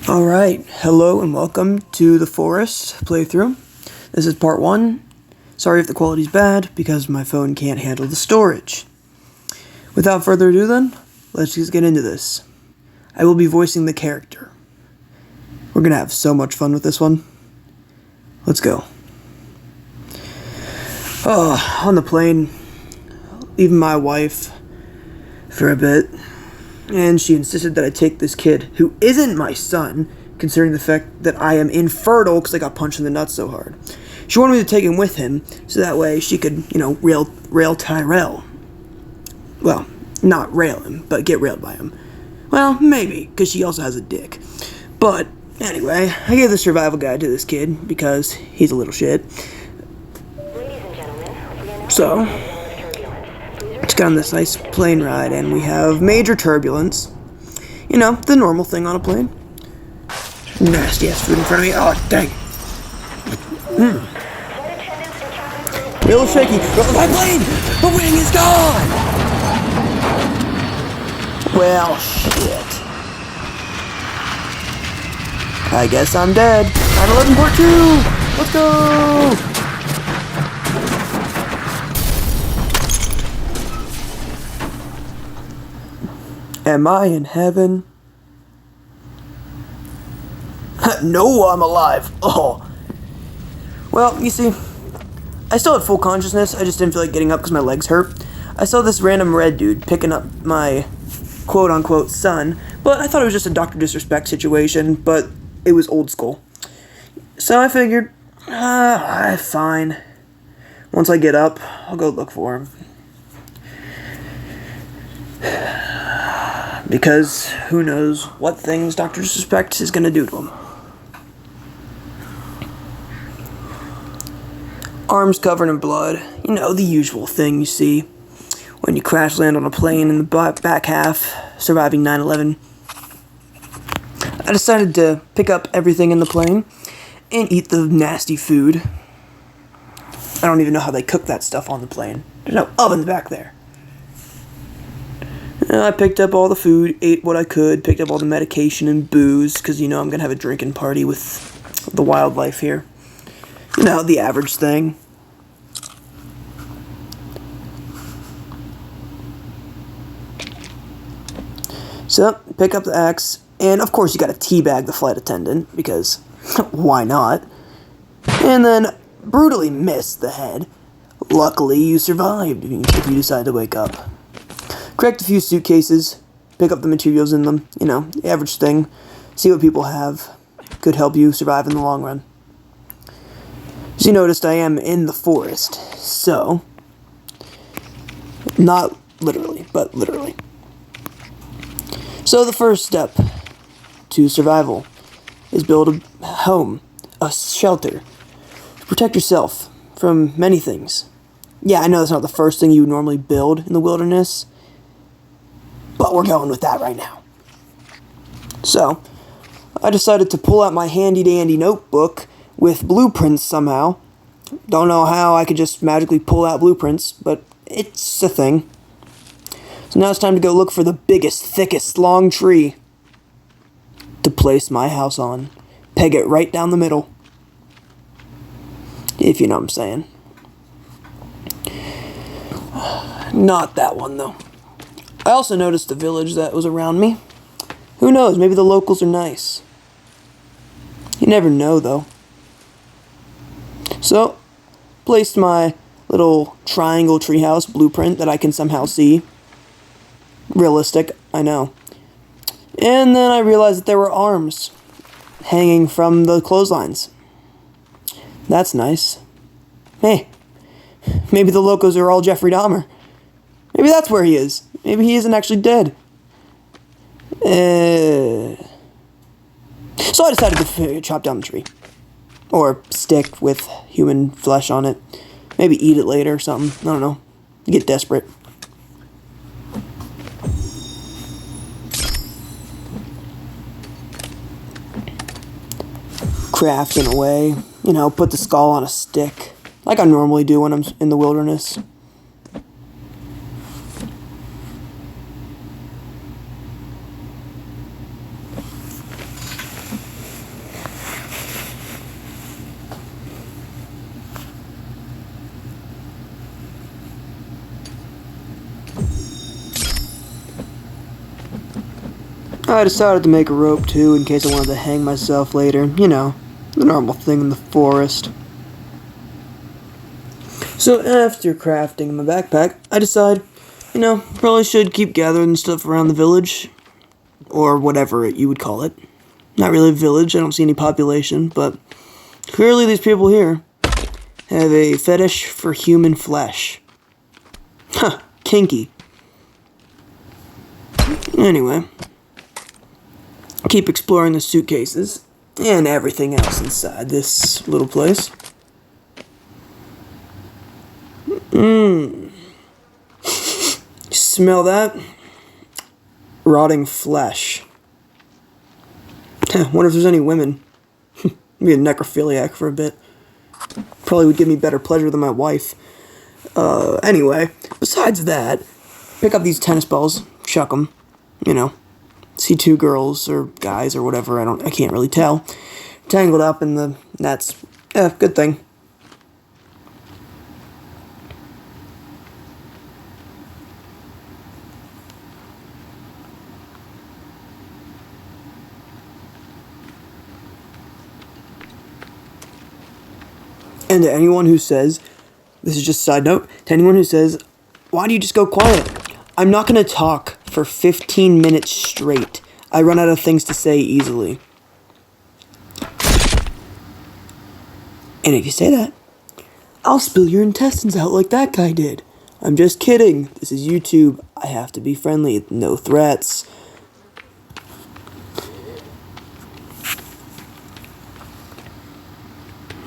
Alright, hello and welcome to the Forest playthrough. This is part 1. Sorry if the quality's bad, because my phone can't handle the storage. Without further ado then, let's just get into this. I will be voicing the character. We're gonna have so much fun with this one. Let's go. Oh, on the plane, leaving my wife for a bit. And she insisted that I take this kid, who isn't my son, considering the fact that I am infertile because I got punched in the nuts so hard. She wanted me to take him with him, so that way she could, rail Tyrell. Well, not rail him, but get railed by him. Well, maybe, because she also has a dick. But, anyway, I gave the survival guide to this kid, because he's a little shit. So, let's get on this nice plane ride, and we have major turbulence. You know, the normal thing on a plane. Nasty ass food in front of me. Oh, dang. Real shaky. Oh, my plane! The wing is gone! Well, shit. I guess I'm dead. 9/11 Part 2! Let's go! Am I in heaven? No, I'm alive. Oh. Well, you see, I still had full consciousness. I just didn't feel like getting up because my legs hurt. I saw this random red dude picking up my quote-unquote son, but I thought it was just a Dr. Disrespect situation, but it was old school. So I figured, fine. Once I get up, I'll go look for him. Because who knows what things Dr. Disrespect is going to do to him. Arms covered in blood. You know, the usual thing you see when you crash land on a plane in the back half, surviving 9/11. I decided to pick up everything in the plane and eat the nasty food. I don't even know how they cook that stuff on the plane. There's no ovens back there. I picked up all the food, ate what I could, picked up all the medication and booze, because, I'm going to have a drinking party with the wildlife here. You know, the average thing. So, pick up the axe, and of course you gotta teabag the flight attendant, because why not? And then brutally miss the head. Luckily, you survived if you decide to wake up. Correct a few suitcases, pick up the materials in them, the average thing. See what people have. Could help you survive in the long run. As you noticed, I am in the forest, so, not literally, but literally. So the first step to survival is build a home, a shelter, to protect yourself from many things. Yeah, I know that's not the first thing you would normally build in the wilderness, but we're going with that right now. So, I decided to pull out my handy-dandy notebook with blueprints somehow. Don't know how I could just magically pull out blueprints, but it's a thing. So now it's time to go look for the biggest, thickest, long tree to place my house on. Peg it right down the middle. If you know what I'm saying. Not that one, though. I also noticed the village that was around me. Who knows, maybe the locals are nice. You never know, though. So, placed my little triangle treehouse blueprint that I can somehow see. Realistic, I know. And then I realized that there were arms hanging from the clotheslines. That's nice. Hey, maybe the locals are all Jeffrey Dahmer. Maybe that's where he is. Maybe he isn't actually dead. So I decided to chop down the tree. Or stick with human flesh on it. Maybe eat it later or something. I don't know. Get desperate. Crafting away. Put the skull on a stick. Like I normally do when I'm in the wilderness. I decided to make a rope too in case I wanted to hang myself later. You know, the normal thing in the forest. So after crafting my backpack, I decide, probably should keep gathering stuff around the village. Or whatever you would call it. Not really a village, I don't see any population, but clearly these people here have a fetish for human flesh. Huh, kinky. Anyway, keep exploring the suitcases and everything else inside this little place. Smell that? Rotting flesh. Wonder if there's any women. Be a necrophiliac for a bit. Probably would give me better pleasure than my wife. Anyway, besides that, pick up these tennis balls, chuck them, see two girls or guys or whatever, I can't really tell, tangled up in the nets. Yeah, good thing. And to anyone who says, this is just a side note, to anyone who says, why do you just go quiet? I'm not going to talk for 15 minutes straight. I run out of things to say easily. And if you say that, I'll spill your intestines out like that guy did. I'm just kidding. This is YouTube. I have to be friendly. No threats.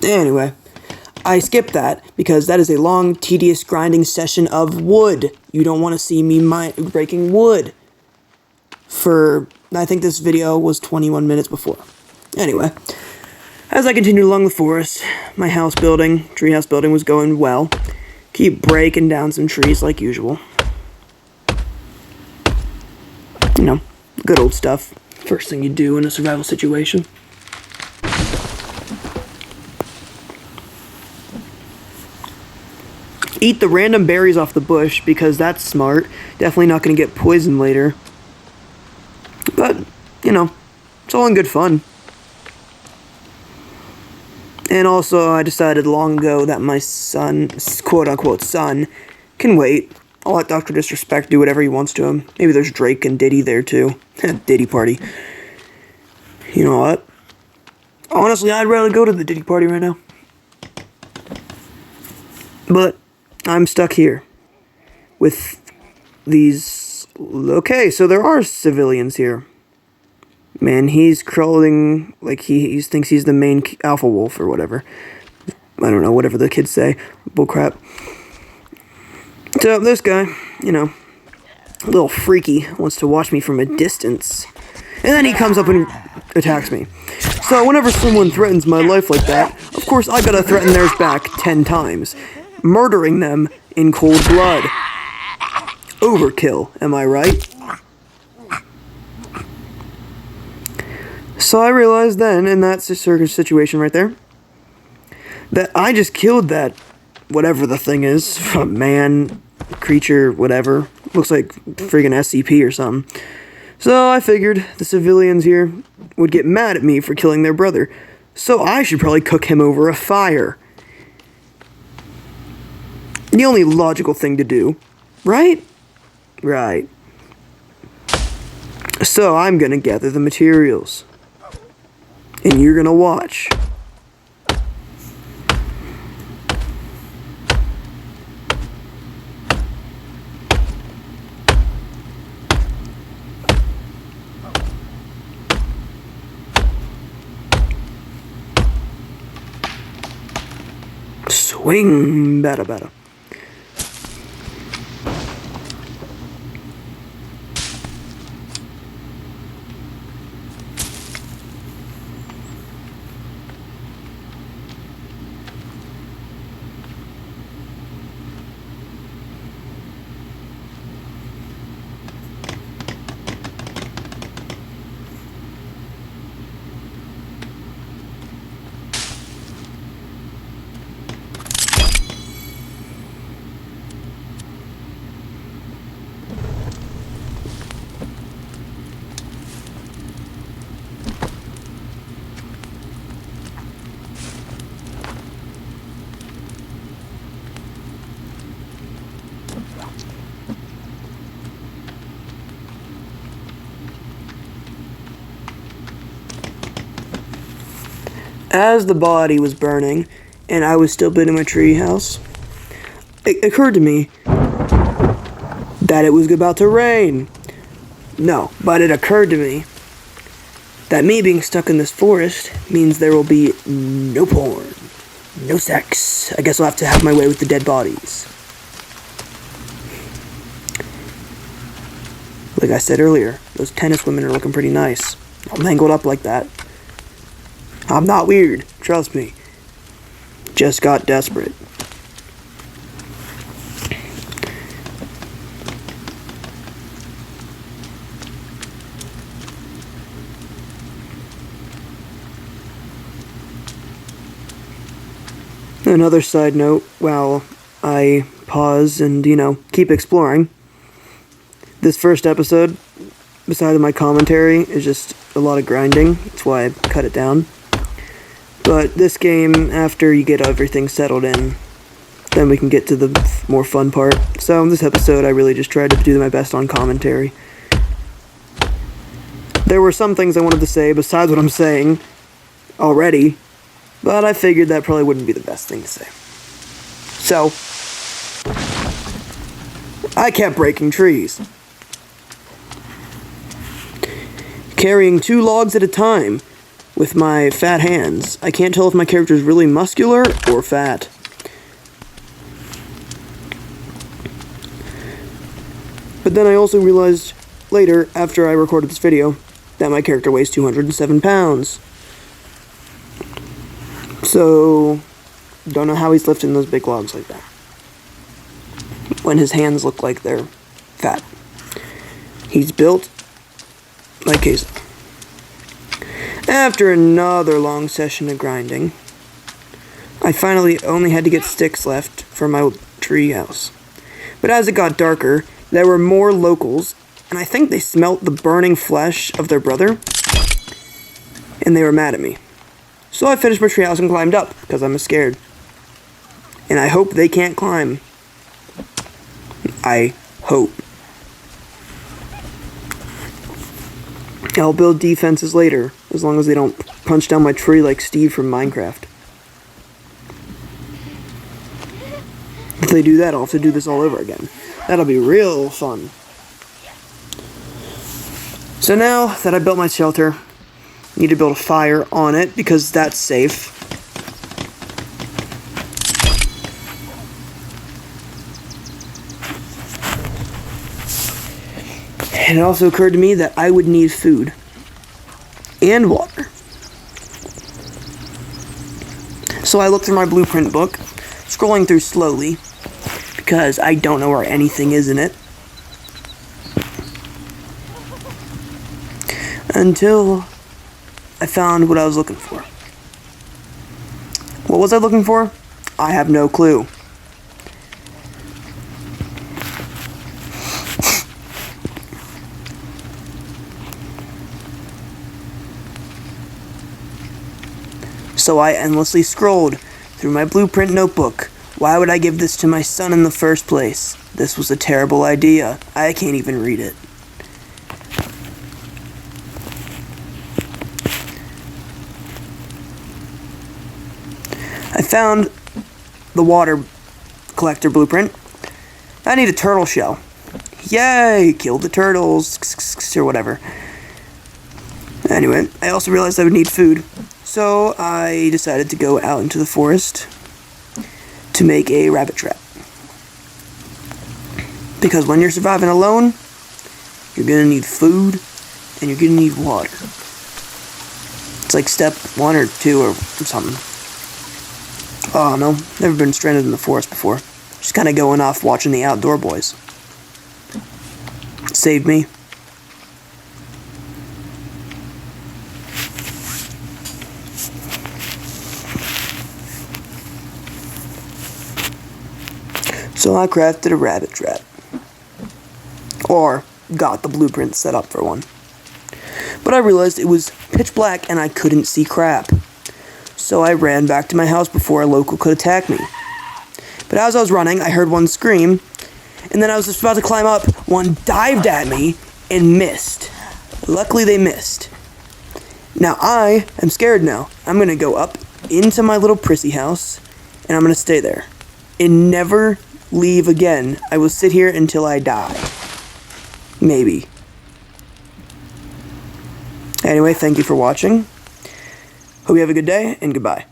Anyway, I skipped that because that is a long, tedious grinding session of wood. You don't want to see me breaking wood. I think this video was 21 minutes before. Anyway, as I continued along the forest, my treehouse building was going well. Keep breaking down some trees like usual. Good old stuff. First thing you do in a survival situation. Eat the random berries off the bush, because that's smart. Definitely not going to get poisoned later. But, it's all in good fun. And also, I decided long ago that my son, quote-unquote son, can wait. I'll let Dr. Disrespect do whatever he wants to him. Maybe there's Drake and Diddy there, too. Diddy party. You know what? Honestly, I'd rather go to the Diddy party right now. But I'm stuck here with these. Okay, so there are civilians here. Man, he's crawling like he thinks he's the main alpha wolf or whatever. I don't know, whatever the kids say. Bullcrap. So this guy, a little freaky, wants to watch me from a distance. And then he comes up and attacks me. So whenever someone threatens my life like that, of course I gotta threaten theirs back 10 times. Murdering them in cold blood. Overkill, am I right? So I realized then, in that situation right there, that I just killed that, whatever the thing is, man, creature, whatever. Looks like friggin' SCP or something. So I figured the civilians here would get mad at me for killing their brother. So I should probably cook him over a fire. The only logical thing to do, right? Right. So I'm gonna gather the materials. And you're gonna watch. Swing, bada bada. As the body was burning, and I was still building my tree house, it occurred to me that it was about to rain. No, but it occurred to me that me being stuck in this forest means there will be no porn, no sex. I guess I'll have to have my way with the dead bodies. Like I said earlier, those tennis women are looking pretty nice. All mangled up like that. I'm not weird, trust me. Just got desperate. Another side note, while I pause and, keep exploring, this first episode, besides my commentary, is just a lot of grinding. That's why I cut it down. But this game, after you get everything settled in, then we can get to the more fun part. So in this episode, I really just tried to do my best on commentary. There were some things I wanted to say besides what I'm saying already, but I figured that probably wouldn't be the best thing to say. So, I kept breaking trees. Carrying 2 logs at a time with my fat hands. I can't tell if my character is really muscular or fat. But then I also realized later, after I recorded this video, that my character weighs 207 pounds. So, don't know how he's lifting those big logs like that, when his hands look like they're fat. He's built like queso. After another long session of grinding, I finally only had to get sticks left for my tree house. But as it got darker, there were more locals, and I think they smelt the burning flesh of their brother, and they were mad at me. So I finished my treehouse and climbed up, because I'm scared. And I hope they can't climb. I hope. I'll build defenses later, as long as they don't punch down my tree like Steve from Minecraft. If they do that, I'll have to do this all over again. That'll be real fun. So now that I built my shelter, I need to build a fire on it, because that's safe. And it also occurred to me that I would need food and water. So I looked through my blueprint book, scrolling through slowly, because I don't know where anything is in it. Until I found what I was looking for. What was I looking for? I have no clue. So I endlessly scrolled through my blueprint notebook. Why would I give this to my son in the first place? This was a terrible idea. I can't even read it. I found the water collector blueprint. I need a turtle shell. Yay! Killed the turtles, or whatever. Anyway, I also realized I would need food. So I decided to go out into the forest to make a rabbit trap. Because when you're surviving alone, you're gonna need food and you're gonna need water. It's like step 1 or 2 or something. Oh no, never been stranded in the forest before. Just kinda going off watching the Outdoor Boys. It saved me. So I crafted a rabbit trap. Or got the blueprint set up for one. But I realized it was pitch black and I couldn't see crap. So I ran back to my house before a local could attack me. But as I was running, I heard one scream, and then I was just about to climb up, one dived at me and missed. Luckily they missed. Now I am scared now. I'm gonna go up into my little prissy house, and I'm gonna stay there and never leave again. I will sit here until I die. Maybe. Anyway, thank you for watching. Hope you have a good day, and goodbye.